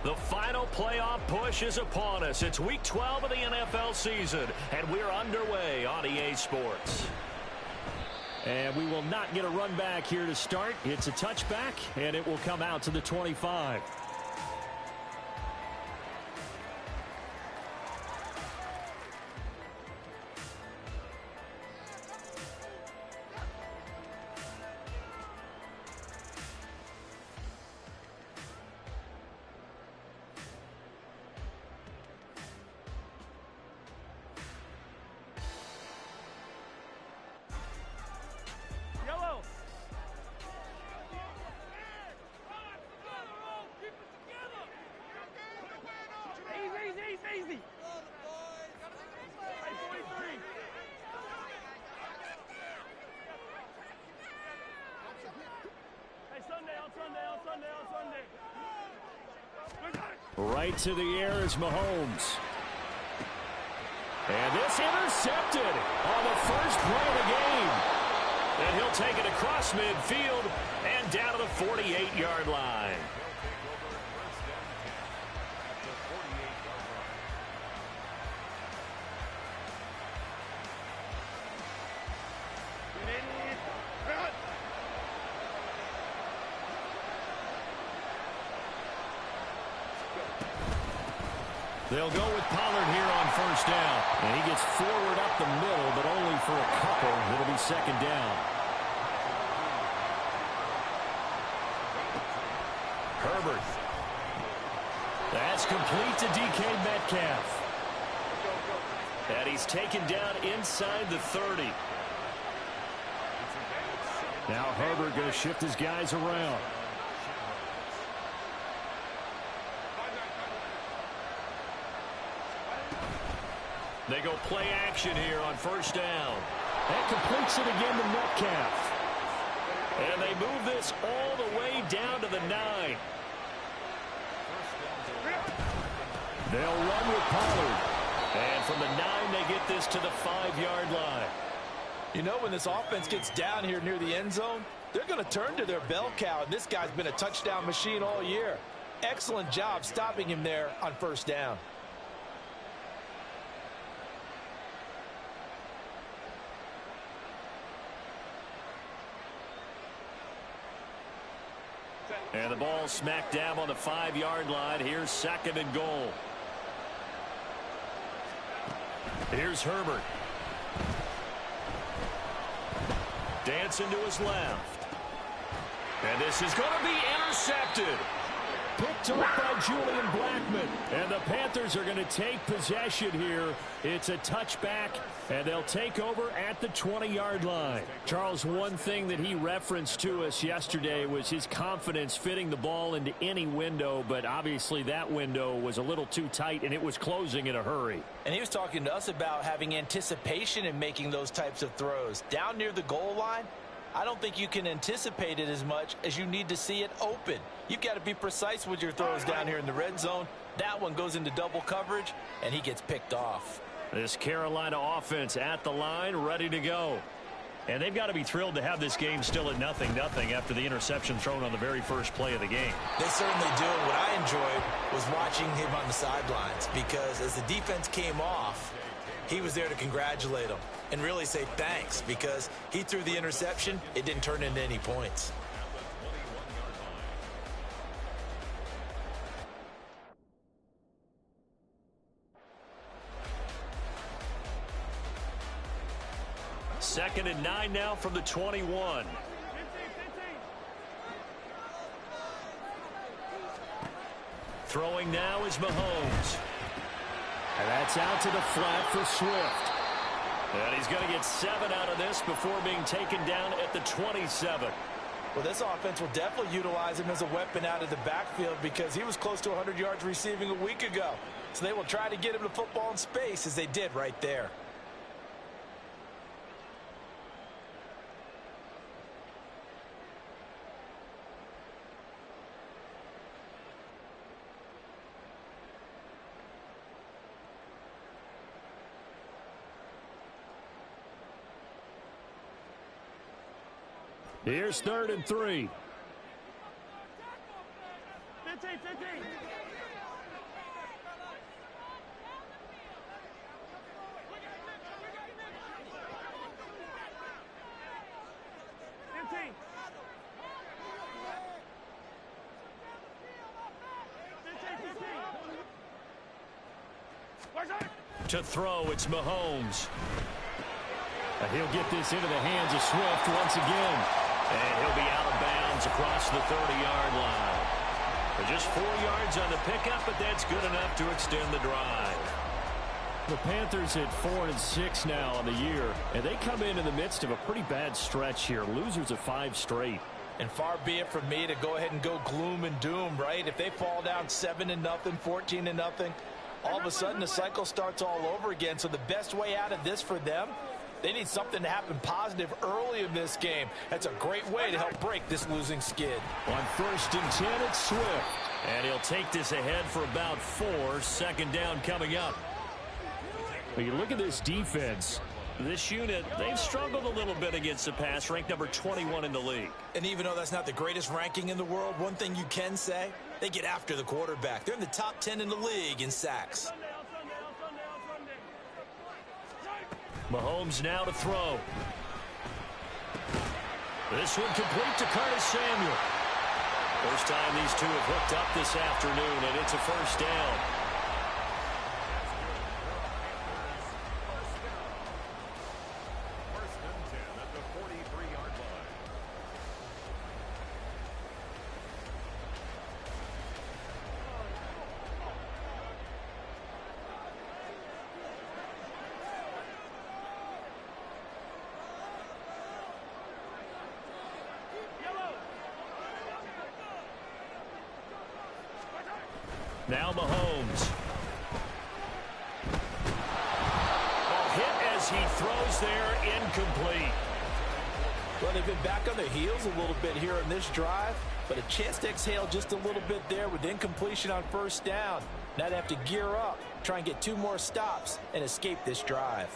The final playoff push is upon us. It's Week 12 of the NFL season, and we're underway on EA Sports. And we will not get a run back here to start. It's a touchback, and it will come out to the 25. Right to the air is Mahomes. And this intercepted on the first play of the game. And he'll take it across midfield and down to the 48-yard line. They'll go with Pollard here on first down. And he gets forward up the middle, but only for a couple. It'll be second down. Herbert. That's complete to DK Metcalf. And he's taken down inside the 30. Now Herbert going to shift his guys around. They go play action here on first down. That completes it again to Metcalf. And they move this all the way down to the 9. They'll run with Pollard. And from the 9, they get this to the 5-yard line. You know, when this offense gets down here near the end zone, they're going to turn to their bell cow. And this guy's been a touchdown machine all year. Excellent job stopping him there on first down. And the ball smack dab on the 5-yard line. Here's second and goal. Here's Herbert. Dancing to his left. And this is going to be intercepted. Picked up by Julian Blackmon. And the Panthers are going to take possession here. It's a touchback, and they'll take over at the 20-yard line. Charles, one thing that he referenced to us yesterday was his confidence fitting the ball into any window, but obviously that window was a little too tight, and it was closing in a hurry. And he was talking to us about having anticipation in making those types of throws. Down near the goal line, I don't think you can anticipate it as much as you need to see it open. You've got to be precise with your throws down here in the red zone. That one goes into double coverage, and he gets picked off. This Carolina offense at the line, ready to go. And they've got to be thrilled to have this game still at 0-0 after the interception thrown on the very first play of the game. They certainly do. And what I enjoyed was watching him on the sidelines, because as the defense came off, he was there to congratulate them and really say thanks, because he threw the interception. It didn't turn into any points. Second and 9 now from the 21. Throwing now is Mahomes. And that's out to the flat for Swift. And he's going to get 7 out of this before being taken down at the 27. Well, this offense will definitely utilize him as a weapon out of the backfield, because he was close to 100 yards receiving a week ago. So they will try to get him the football in space, as they did right there. Here's 3rd and 3. To throw, it's Mahomes. He'll get this into the hands of Swift once again. And he'll be out of bounds across the 30-yard line. Just 4 yards on the pickup, but that's good enough to extend the drive. The Panthers at 4-6 now on the year, and they come in the midst of a pretty bad stretch here. Losers of 5 straight. And far be it from me to go ahead and go gloom and doom, right? If they fall down 7-0, 14-0, all of a sudden the cycle starts all over again. So the best way out of this for them, they need something to happen positive early in this game. That's a great way to help break this losing skid. On 1st and 10, it's Swift. And he'll take this ahead for about 4. 2nd down coming up. When you look at this defense, this unit, they've struggled a little bit against the pass, ranked number 21 in the league. And even though that's not the greatest ranking in the world, one thing you can say, they get after the quarterback. They're in the top 10 in the league in sacks. Mahomes now to throw. This one complete to Curtis Samuel. First time these two have hooked up this afternoon, and it's a 1st down. Now Mahomes. Ball hit as he throws there, incomplete. Well, they've been back on their heels a little bit here in this drive, but a chance to exhale just a little bit there with incompletion on 1st down. Now they have to gear up, try and get 2 more stops and escape this drive.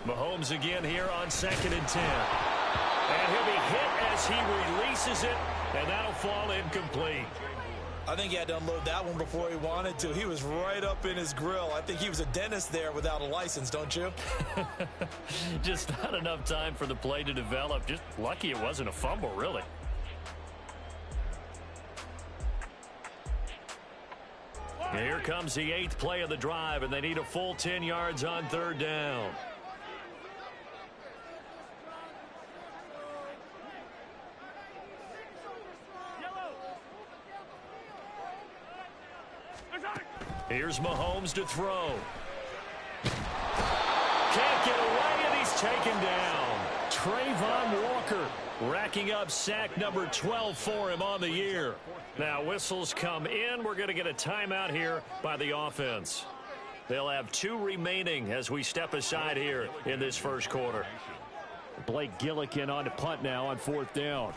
Mahomes again here on 2nd and 10. And he'll be hit as he releases it, and that'll fall incomplete. I think he had to unload that one before he wanted to. He was right up in his grill. I think he was a dentist there without a license, don't you? Just not enough time for the play to develop. Just lucky it wasn't a fumble, really. Here comes the 8th play of the drive, and they need a full 10 yards on 3rd down. Here's Mahomes to throw. Can't get away, and he's taken down. Trayvon Walker racking up sack number 12 for him on the year. Now whistles come in. We're going to get a timeout here by the offense. They'll have 2 remaining as we step aside here in this 1st quarter. Blake Gillikin on to punt now on 4th down.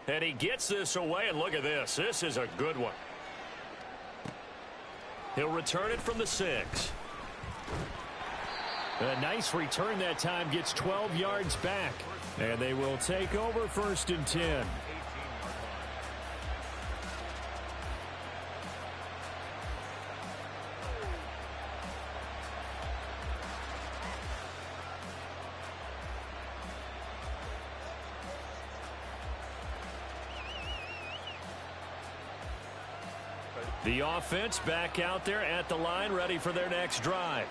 And he gets this away, and look at this. This is a good one. He'll return it from the 6. A nice return that time, gets 12 yards back. And they will take over 1st and 10. The offense back out there at the line, ready for their next drive.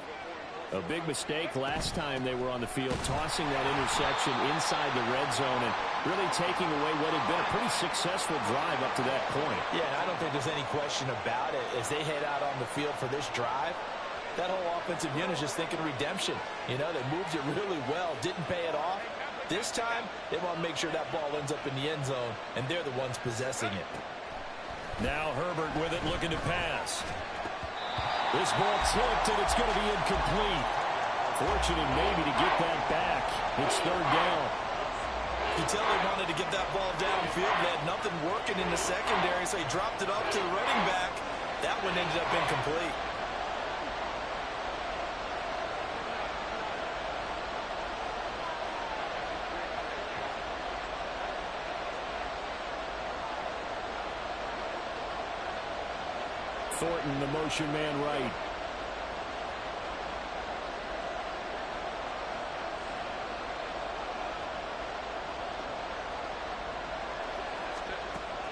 A big mistake last time they were on the field, tossing that interception inside the red zone and really taking away what had been a pretty successful drive up to that point. Yeah, and I don't think there's any question about it. As they head out on the field for this drive, that whole offensive unit is just thinking redemption. You know, they moved it really well, didn't pay it off. This time, they want to make sure that ball ends up in the end zone, and they're the ones possessing it. Now Herbert with it, looking to pass. This ball tipped, and it's going to be incomplete. Fortunate maybe to get that back. It's third down. You tell they wanted to get that ball downfield. They had nothing working in the secondary, so he dropped it off to the running back. That one ended up incomplete. Thornton, the motion man right.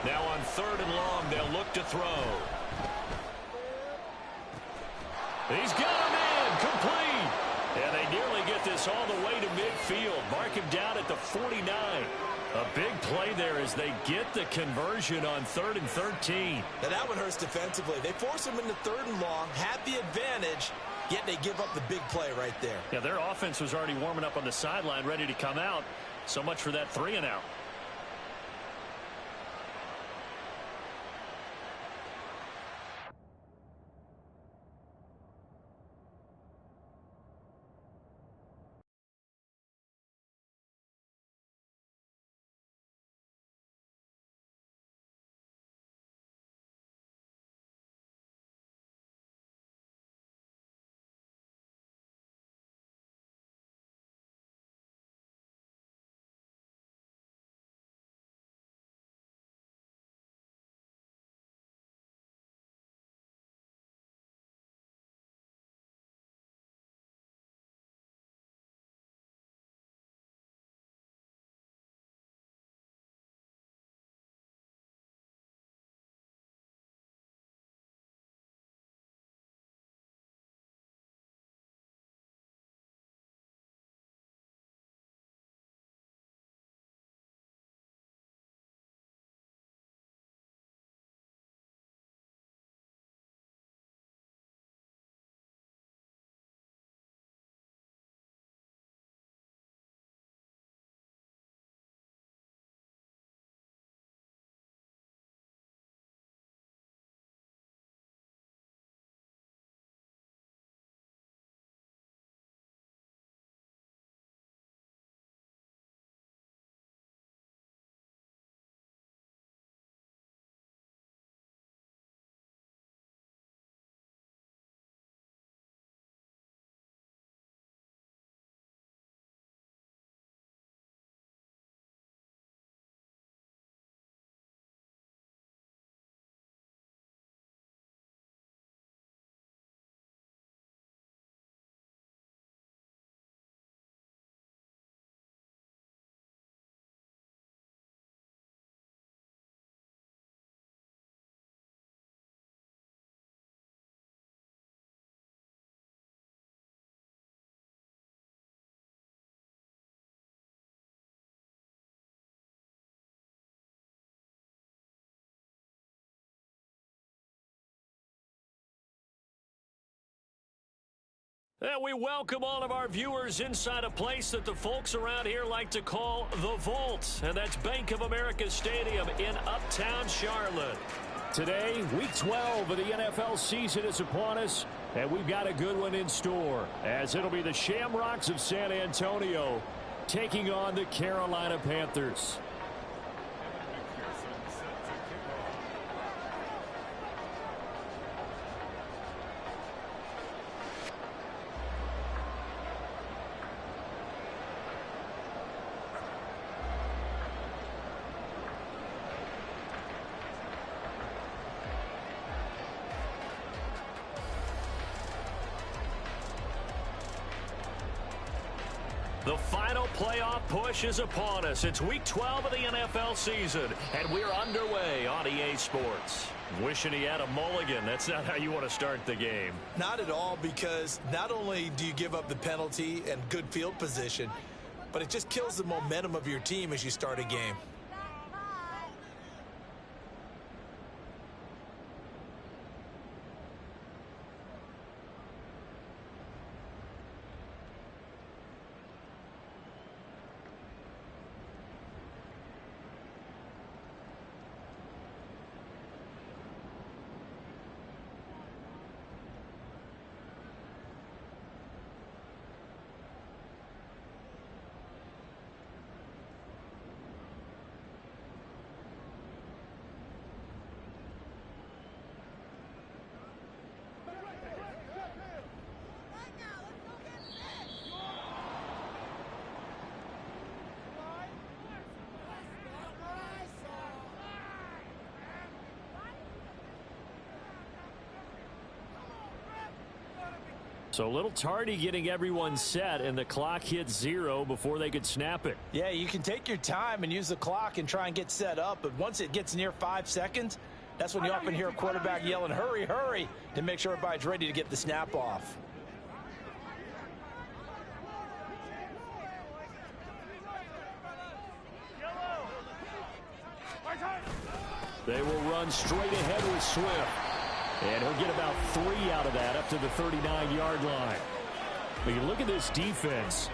Now on third and long, they'll look to throw. He's got him in, complete. And they nearly get this all the way to midfield. Mark him down at the 49. A big play there as they get the conversion on 3rd and 13. Now that one hurts defensively. They force him into 3rd and long, had the advantage, yet they give up the big play right there. Yeah, their offense was already warming up on the sideline, ready to come out. So much for that 3 and out. And we welcome all of our viewers inside a place that the folks around here like to call the Vault. And that's Bank of America Stadium in Uptown Charlotte. Today, Week 12 of the NFL season is upon us, and we've got a good one in store, as it'll be the Shamrocks of San Antonio taking on the Carolina Panthers. The final playoff push is upon us. It's Week 12 of the NFL season, and we're underway on EA Sports. Wishing he had a mulligan. That's not how you want to start the game. Not at all, because not only do you give up the penalty and good field position, but it just kills the momentum of your team as you start a game. So a little tardy getting everyone set, and the clock hit 0 before they could snap it. Yeah, you can take your time and use the clock and try and get set up, but once it gets near 5 seconds, that's when you often hear a quarterback yelling, hurry, hurry, to make sure everybody's ready to get the snap off. They will run straight ahead with Swift. And he'll get about 3 out of that up to the 39-yard line. But you look at this defense.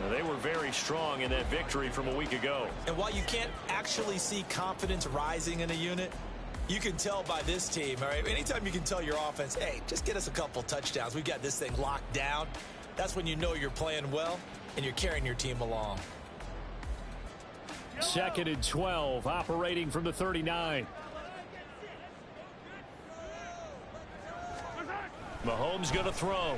They were very strong in that victory from a week ago. And while you can't actually see confidence rising in a unit, you can tell by this team, all right? Anytime you can tell your offense, hey, just get us a couple touchdowns. We've got this thing locked down. That's when you know you're playing well and you're carrying your team along. 2nd and 12, operating from the 39. Mahomes going to throw.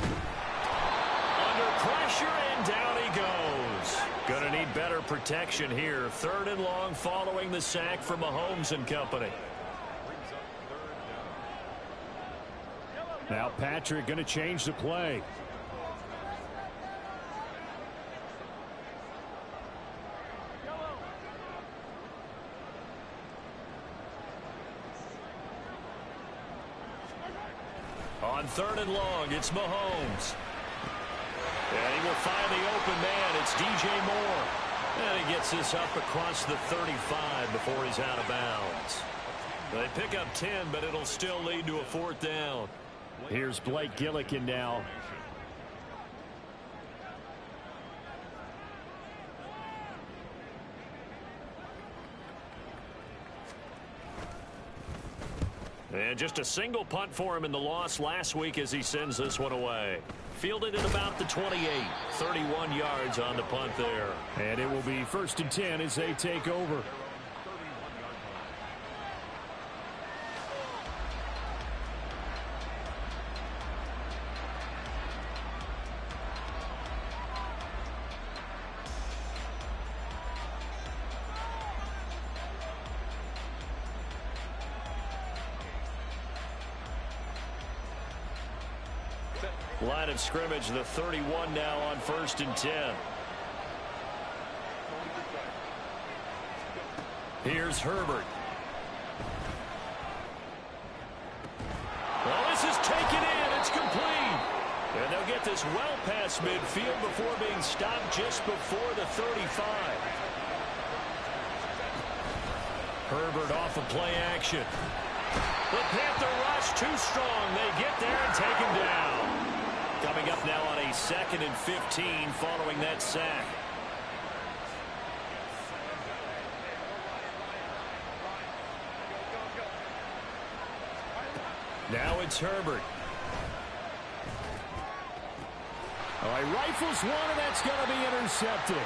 Under pressure, and down he goes. Going to need better protection here. 3rd and long following the sack from Mahomes and company. Now Patrick going to change the play. On 3rd and long, it's Mahomes. And he will find the open man. It's DJ Moore. And he gets this up across the 35 before he's out of bounds. They pick up 10, but it'll still lead to a 4th down. Here's Blake Gillikin now. And just a single punt for him in the loss last week as he sends this one away. Fielded at about the 28. 31 yards on the punt there. And it will be 1st and 10 as they take over. Line of scrimmage, the 31 now on 1st and 10. Here's Herbert. Well, this is taken in. It's complete. And they'll get this well past midfield before being stopped just before the 35. Herbert off of play action. The Panther rush too strong. They get there and take him down. Coming up now on a 2nd and 15 following that sack. Now it's Herbert. All right, rifles one, and that's going to be intercepted.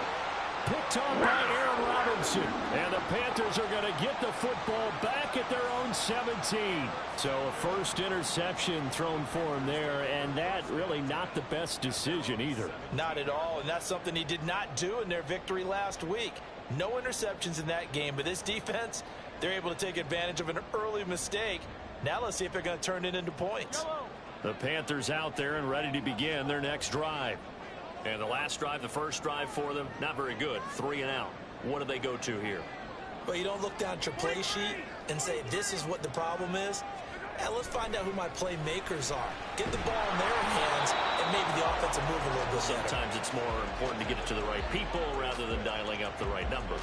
Picked on by Aaron Robinson. And the Panthers are going to get the football back at their own 17. So a first interception thrown for him there, and that really not the best decision either. Not at all, and that's something he did not do in their victory last week. No interceptions in that game, but this defense, they're able to take advantage of an early mistake. Now let's see if they're going to turn it into points. The Panthers out there and ready to begin their next drive. And the last drive, the first drive for them, not very good. 3 and out. What do they go to here? Well, you don't look down at your play sheet and say, this is what the problem is. And let's find out who my playmakers are. Get the ball in their hands, and maybe the offense will move a little bit better. Sometimes it's more important to get it to the right people rather than dialing up the right number.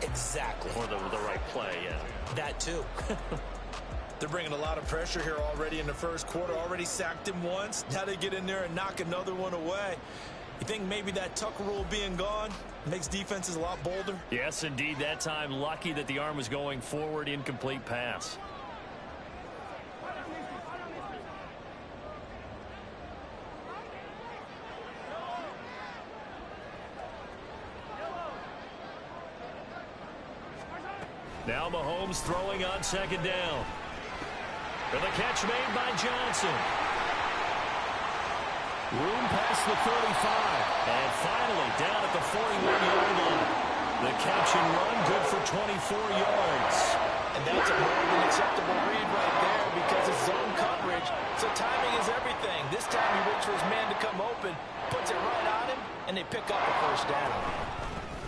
Exactly. Or the right play, yeah. That too. They're bringing a lot of pressure here already in the first quarter. Already sacked him once. Now they get in there and knock another one away. You think maybe that tuck rule being gone makes defenses a lot bolder? Yes, indeed. That time, lucky that the arm was going forward, incomplete pass. Now Mahomes throwing on 2nd down. And the catch made by Johnson. Room past the 35. And finally down at the 41-yard line. The catch and run good for 24 yards. And that's a more than acceptable read right there because it's zone coverage. So timing is everything. This time he open, puts it right on him, and they pick up a first down.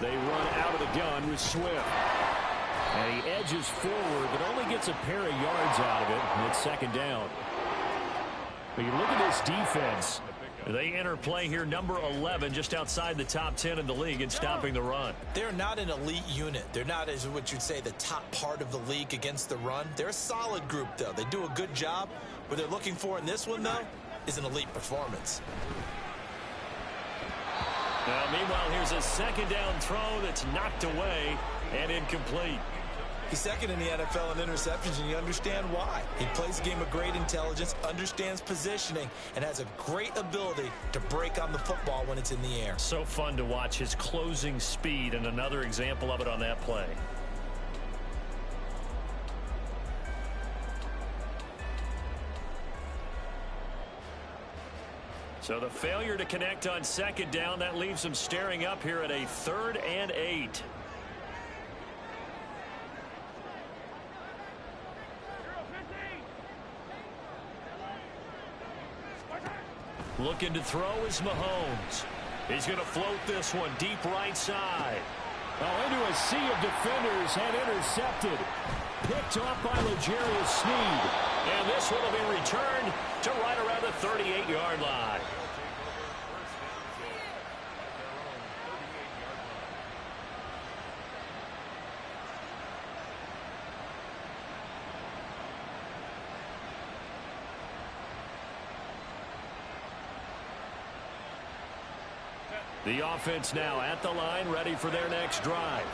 They run out of the gun with Swift. And he edges forward, but only gets a pair of yards out of it, and it's second down. But you look at this defense. They enter play here, number 11, just outside the top 10 in the league in stopping the run. They're not an elite unit. They're not, as what you'd say, the top part of the league against the run. They're a solid group, though. They do a good job. What they're looking for in this one, though, is an elite performance. Now, meanwhile, here's a second down throw that's knocked away and incomplete. He's second in the NFL in interceptions, and you understand why. He plays a game of great intelligence, understands positioning, and has a great ability to break on the football when it's in the air. So fun to watch his closing speed, and another example of it on that play. So the failure to connect on second down, that leaves him staring up here at a 3rd and 8. Looking to throw is Mahomes. He's going to float this one deep right side. Oh, into a sea of defenders and intercepted. Picked off by L'Jarius Sneed. And this one will be returned to right around the 38-yard line. The offense now at the line, ready for their next drive.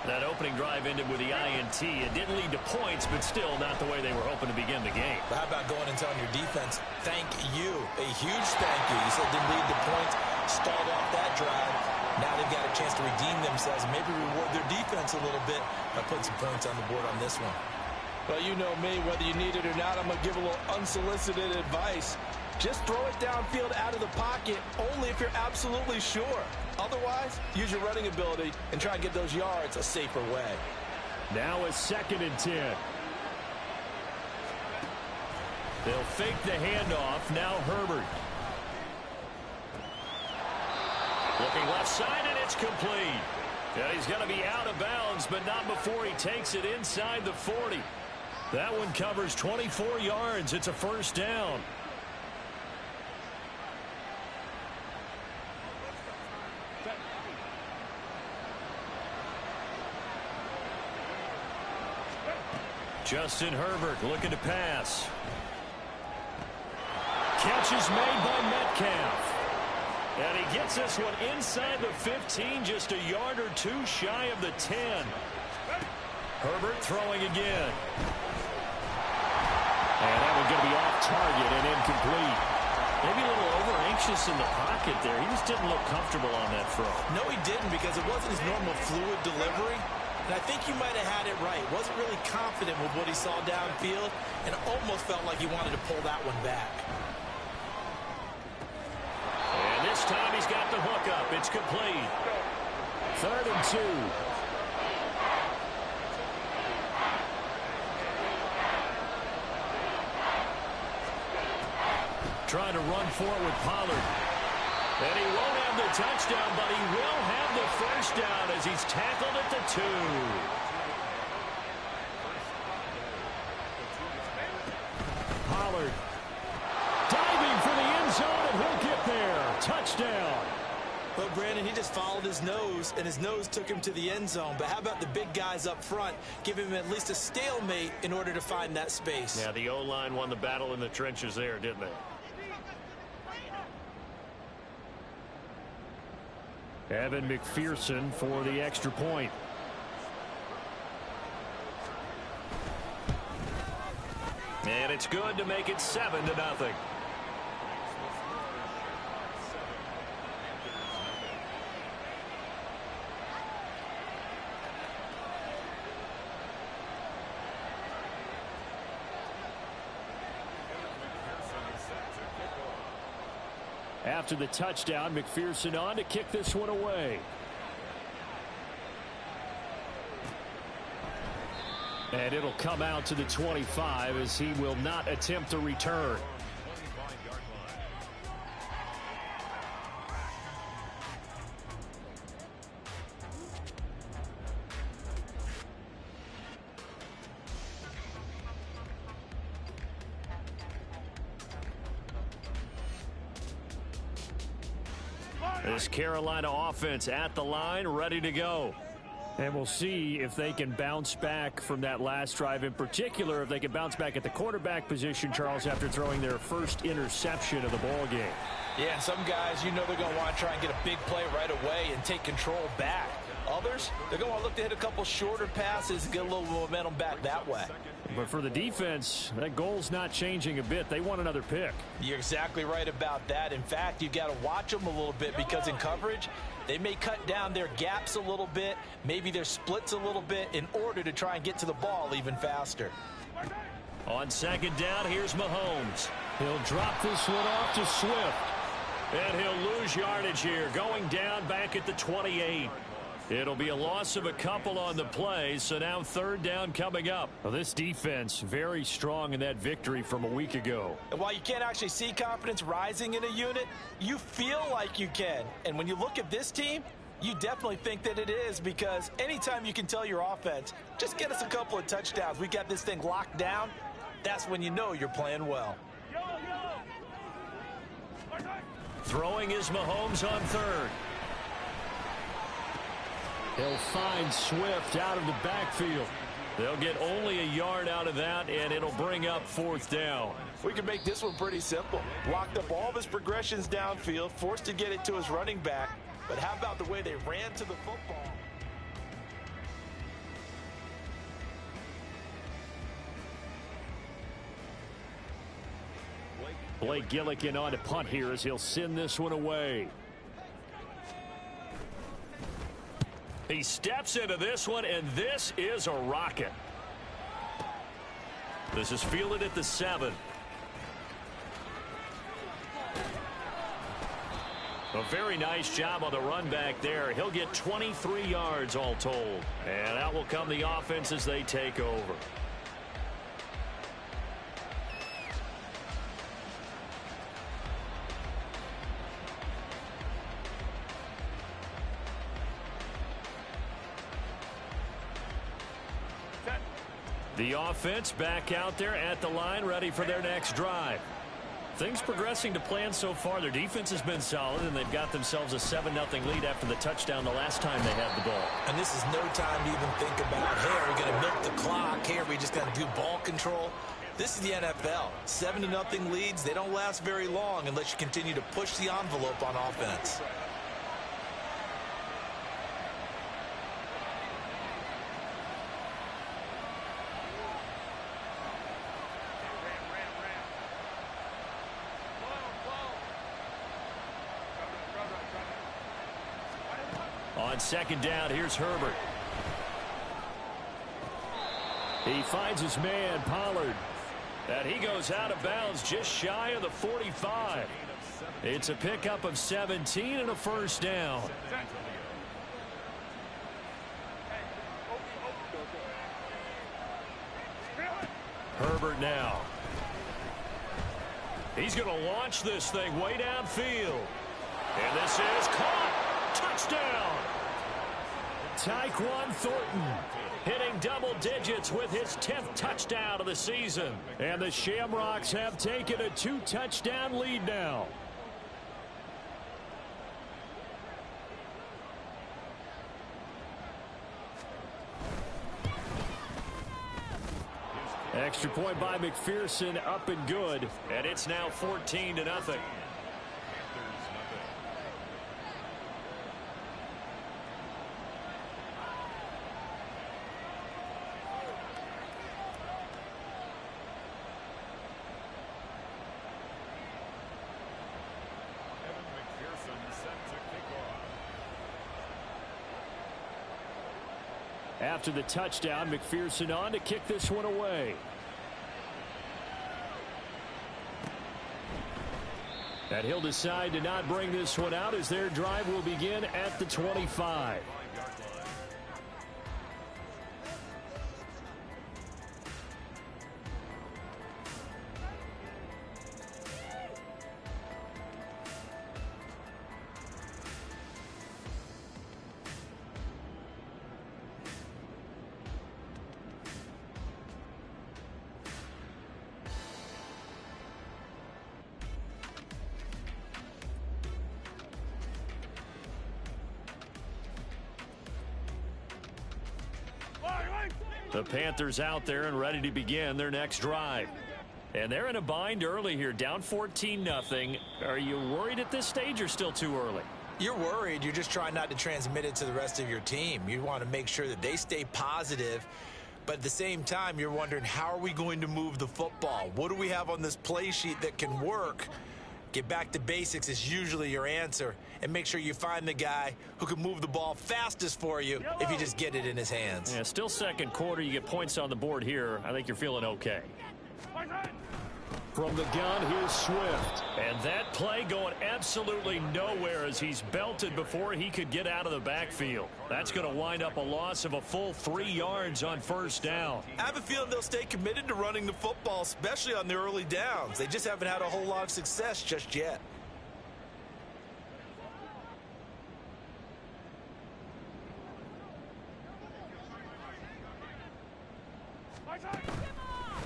That opening drive ended with the INT. It didn't lead to points, but still not the way they were hoping to begin the game. But how about going and telling your defense, thank you, a huge thank you. You said didn't lead to points, stalled off that drive. Now they've got a chance to redeem themselves and maybe reward their defense a little bit by putting some points on the board on this one. Well, you know me, whether you need it or not, I'm going to give a little unsolicited advice. Just throw it downfield out of the pocket only if you're absolutely sure. Otherwise, use your running ability and try and get those yards a safer way. Now a 2nd and 10. They'll fake the handoff. Now Herbert. Looking left side, and it's complete. Yeah, he's going to be out of bounds, but not before he takes it inside the 40. That one covers 24 yards. It's a first down. Justin Herbert looking to pass. Catch is made by Metcalf. And he gets this one inside the 15, just a yard or two shy of the 10. Herbert throwing again. And that one going to be off target and incomplete. Maybe a little over-anxious in the pocket there. He just didn't look comfortable on that throw. No, he didn't, because it wasn't his normal fluid delivery. And I think you might have had it right. Wasn't really confident with what he saw downfield and almost felt like he wanted to pull that one back. And this time he's got the hook up. It's complete. 3rd and 2. Trying to run for it with Pollard. And he won't have the touchdown, but he will have the first down as he's tackled at the 2. Pollard diving for the end zone, and he'll get there. Touchdown. Well, Brandon, he just followed his nose, and his nose took him to the end zone. But how about the big guys up front, giving him at least a stalemate in order to find that space? Yeah, the O-line won the battle in the trenches there, didn't they? Evan McPherson for the extra point. And it's good to make it 7-0. After the touchdown, McPherson on to kick this one away. And it'll come out to the 25 as he will not attempt a return. This Carolina offense at the line, ready to go. And we'll see if they can bounce back from that last drive. In particular, if they can bounce back at the quarterback position, Charles, after throwing their first interception of the ball game. Yeah, and some guys, you know they're going to want to try and get a big play right away and take control back. Others, they're going to want to look to hit a couple shorter passes and get a little momentum back that way. But for the defense, that goal's not changing a bit. They want another pick. You're exactly right about that. In fact, you've got to watch them a little bit because in coverage, they may cut down their gaps a little bit, maybe their splits a little bit in order to try and get to the ball even faster. On second down, here's Mahomes. He'll drop this one off to Swift. And he'll lose yardage here, going down back at the 28. It'll be a loss of a couple on the play, so now third down coming up. Well, this defense very strong in that victory from a week ago. And while you can't actually see confidence rising in a unit, you feel like you can. And when you look at this team, you definitely think that it is, because anytime you can tell your offense, just get us a couple of touchdowns, we got this thing locked down, that's when you know you're playing well. Throwing is Mahomes on third. He'll find Swift out of the backfield. They'll get only a yard out of that, and it'll bring up fourth down. We can make this one pretty simple. Blocked up all of his progressions downfield, forced to get it to his running back. But how about the way they ran to the football? Blake Gillikin on to punt here as he'll send this one away. He steps into this one, and this is a rocket. This is fielded at the 7. A very nice job on the run back there. He'll get 23 yards all told. And out will come the offense as they take over. The offense back out there at the line, ready for their next drive. Things progressing to plan so far. Their defense has been solid, and they've got themselves a 7-0 lead after the touchdown the last time they had the ball. And this is no time to even think about, hey, are we going to milk the clock? Hey, are we just going to do ball control? This is the NFL. 7-0 leads, they don't last very long unless you continue to push the envelope on offense. On second down, here's Herbert. He finds his man, Pollard. And he goes out of bounds just shy of the 45. It's a pickup of 17 and a first down. Herbert now. He's going to launch this thing way downfield. And this is caught. Touchdown! Tyquan Thornton hitting double digits with his 10th touchdown of the season. And the Shamrocks have taken a 2-touchdown lead now. Extra point by McPherson, up and good. And it's now 14-0. After the touchdown, McPherson on to kick this one away. And he'll decide to not bring this one out as their drive will begin at the 25. The Panthers out there and ready to begin their next drive. And they're in a bind early here, down 14-0. Are you worried at this stage or still too early? You're worried. You're just trying not to transmit it to the rest of your team. You want to make sure that they stay positive. But at the same time, you're wondering, how are we going to move the football? What do we have on this play sheet that can work? Get back to basics is usually your answer. And make sure you find the guy who can move the ball fastest for you if you just get it in his hands. Yeah, still second quarter. You get points on the board here. I think you're feeling okay. From the gun, here's Swift. And that play going absolutely nowhere as he's belted before he could get out of the backfield. That's going to wind up a loss of a full 3 yards on first down. I have a feeling they'll stay committed to running the football, especially on the early downs. They just haven't had a whole lot of success just yet.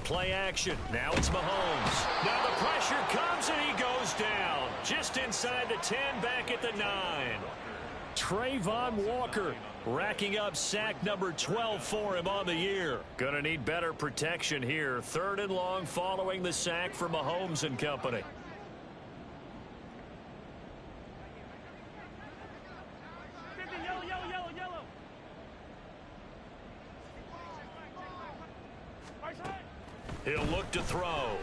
Play action. Now it's Mahomes. Now the pressure comes and he goes down. Just inside the 10, back at the 9. Trayvon Walker racking up sack number 12 for him on the year. Gonna need better protection here. 3rd and long following the sack for Mahomes and company. He'll look to throw.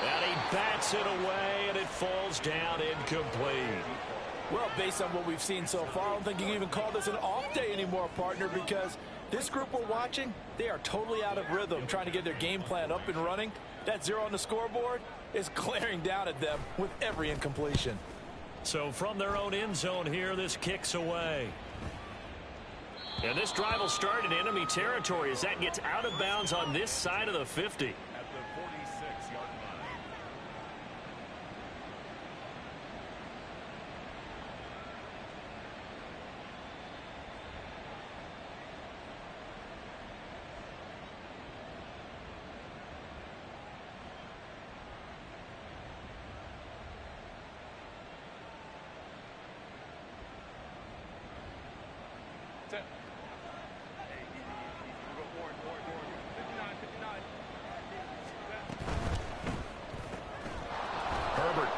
And he bats it away, and it falls down incomplete. Well, based on what we've seen so far, I don't think you can even call this an off day anymore, partner, because this group we're watching, they are totally out of rhythm, trying to get their game plan up and running. That 0 on the scoreboard is glaring down at them with every incompletion. So from their own end zone here, this kicks away. And this drive will start in enemy territory as that gets out of bounds on this side of the 50. At the 46-yard line.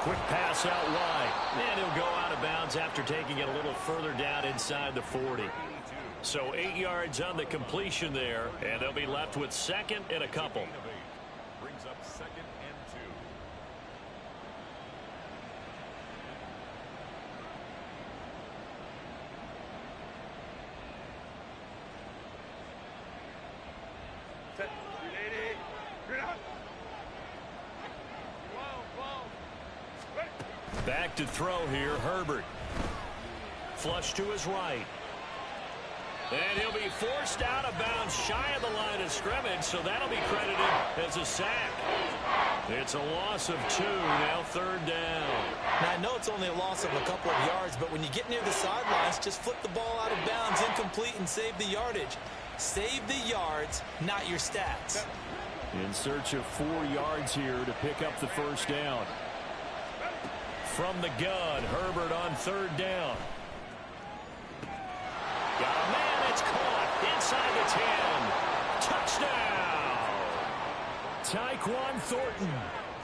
Quick pass out wide. And he'll go out of bounds after taking it a little further down inside the 40. So 8 yards on the completion there, and they'll be left with 2nd and a couple. Brings up 2nd and 2. Set. Ready. Ready. Back to throw here, Herbert. Flush to his right. And he'll be forced out of bounds shy of the line of scrimmage, so that'll be credited as a sack. It's a loss of 2, now 3rd down. Now, I know it's only a loss of a couple of yards, but when you get near the sidelines, just flip the ball out of bounds, incomplete, and save the yardage. Save the yards, not your stats. In search of 4 yards here to pick up the first down. From the gun, Herbert on 3rd down. Got a man, it's caught inside the 10. Touchdown! Tyquan Thornton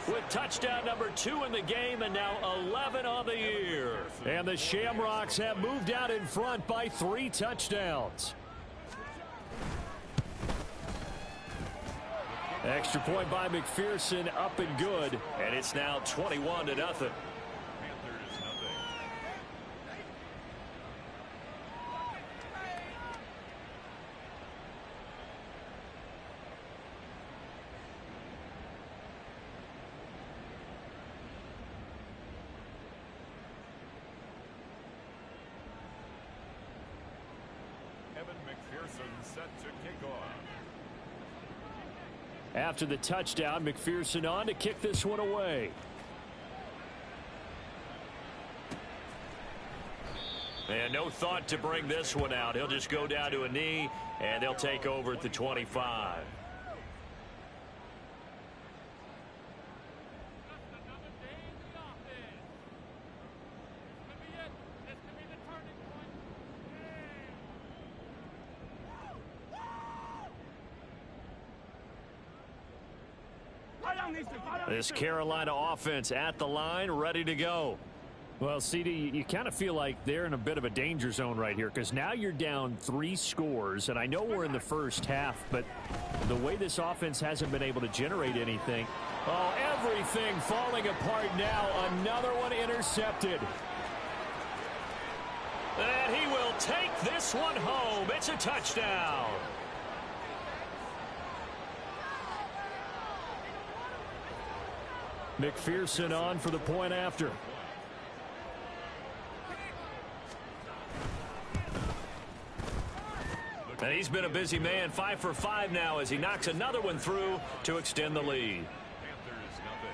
with touchdown number 2 in the game and now 11 on the year. And the Shamrocks have moved out in front by 3 touchdowns. Extra point by McPherson, up and good, and it's now 21-0. McPherson set to kick off. After the touchdown, McPherson on to kick this one away. And no thought to bring this one out. He'll just go down to a knee, and they'll take over at the 25. This Carolina offense at the line, ready to go. Well, CD, you kind of feel like they're in a bit of a danger zone right here because now you're down 3 scores, and I know we're in the first half, but the way this offense hasn't been able to generate anything. Oh, everything falling apart now. Another one intercepted. And he will take this one home. It's a touchdown. McPherson on for the point after. And he's been a busy man, 5 for 5 now as he knocks another one through to extend the lead. Panthers nothing.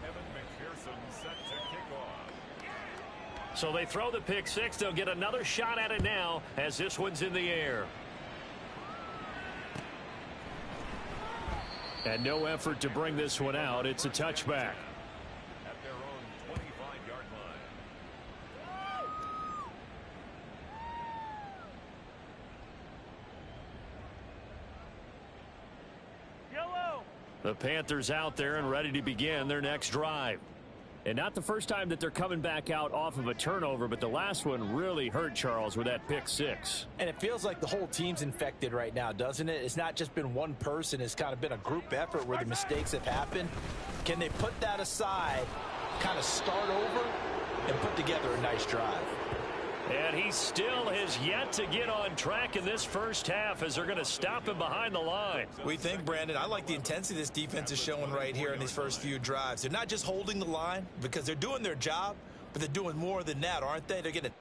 Evan McPherson set to kick off. So they throw the pick six. They'll get another shot at it now as this one's in the air. And no effort to bring this one out. It's a touchback. At their own 25-yard line. Yellow. The Panthers out there and ready to begin their next drive. And not the first time that they're coming back out off of a turnover, but the last one really hurt, Charles, with that pick six. And it feels like the whole team's infected right now, doesn't it? It's not just been one person. It's kind of been a group effort where the mistakes have happened. Can they put that aside, kind of start over, and put together a nice drive? And he still has yet to get on track in this first half as they're going to stop him behind the line. We think, Brandon, I like the intensity this defense is showing right here in these first few drives. They're not just holding the line because they're doing their job, but they're doing more than that, aren't they? They're getting